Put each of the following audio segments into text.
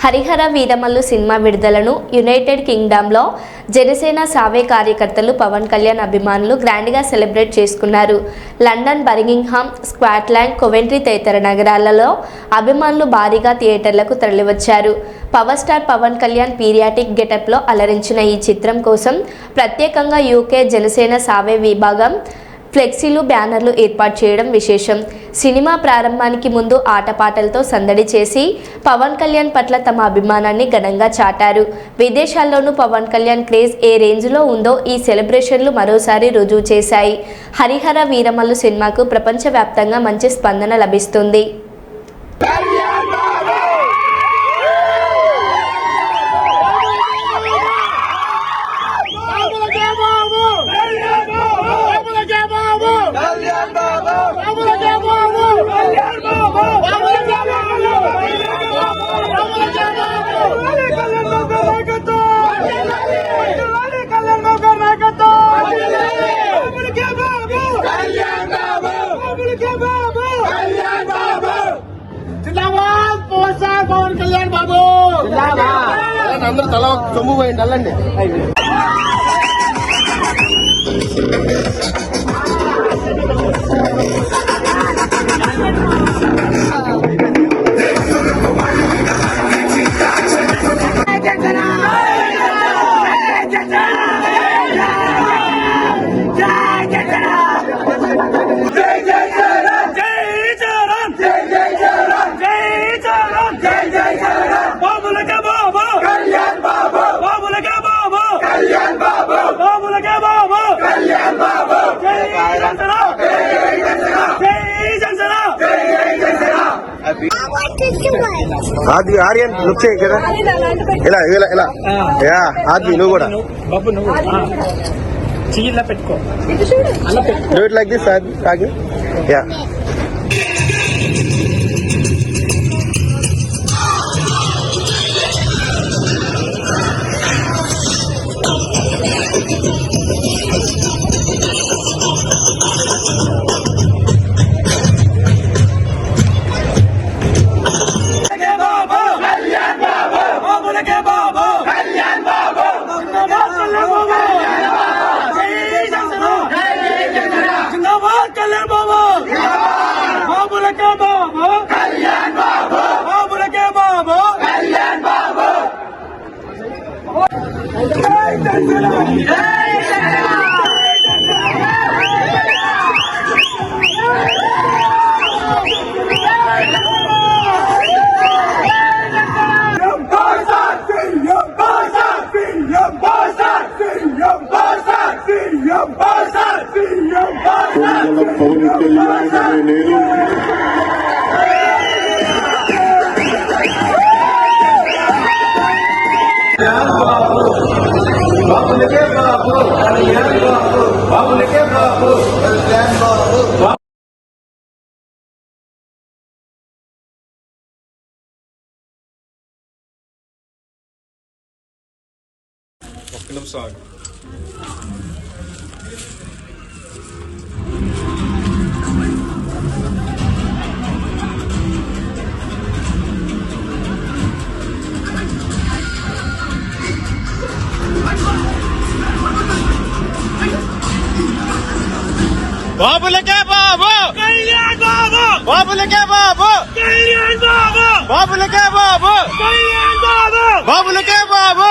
Harihara Veeramallu cinema విడుదలను United కింగ్డమ్లో Janasena సావే కార్యకర్తలు పవన్ కళ్యాణ్ అభిమానులు గ్రాండ్గా సెలబ్రేట్ చేసుకున్నారు. లండన్, బర్మింగ్హామ్, స్కాట్లాండ్, కోవెంట్రీ తదితర నగరాలలో అభిమానులు భారీగా థియేటర్లకు తరలివచ్చారు. Power star Pawan Kalyan periodic గెటప్లో అలరించిన ఈ చిత్రం కోసం ప్రత్యేకంగా యూకే జనసేన సావే విభాగం ఫ్లెక్సీలు, బ్యానర్లు ఏర్పాటు చేయడం విశేషం. సినిమా ప్రారంభానికి ముందు ఆటపాటలతో సందడి చేసి పవన్ కళ్యాణ్ పట్ల తమ అభిమానాన్ని ఘనంగా చాటారు. విదేశాల్లోనూ పవన్ కళ్యాణ్ క్రేజ్ ఏ రేంజ్లో ఉందో ఈ సెలబ్రేషన్లు మరోసారి రుజువు చేశాయి. హరిహర వీరమల్లు సినిమాకు ప్రపంచవ్యాప్తంగా మంచి స్పందన లభిస్తుంది. పవన్ కళ్యాణ్ బాబు అందరూ తల సొమ్ము పోయింది అల్లండి. ఆది ఆర్యన్ లుక్ చేయి కదా, ఇలా ఇలా ఇలా యా ఆది నువ్వు కూడా బాబు నువ్వు చీలా పెట్టుకో, డూ ఇట్ లైక్ దిస్ ఆది ఆగి యా. పవన్ కళ్యాణ్ అనే నేను బాబులకే బాబు బాబులకే బాబు ఒక్క నిమిషం. బాబులకే బాబు కళ్యాణ్ బాబు, బాబులకే బాబు కళ్యాణ్ బాబు, బాబులకే బాబు కళ్యాణ్ బాబు, బాబులకే బాబు.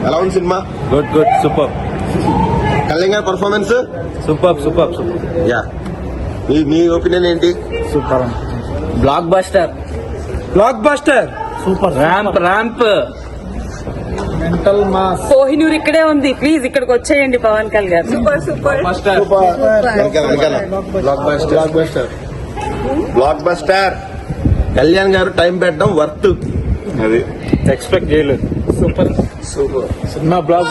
ఎలా ఉంది సినిమా? Good good super. Kalyan gari performance super super super. Yeah, మీ ఒపీనియన్ ఏంటి? Super. Blockbuster, blockbuster, super. Ramp ramp, mental mass. Kohinoor ఇక్కడే ఉంది, ప్లీజ్ ఇక్కడికి వచ్చేయండి Pawan Kalyan. Super super blockbuster. Blockbuster. Kalyan garu time పెట్టడం వర్త్. అది ఎక్స్పెక్ట్ చేయలేదు. Super cinema black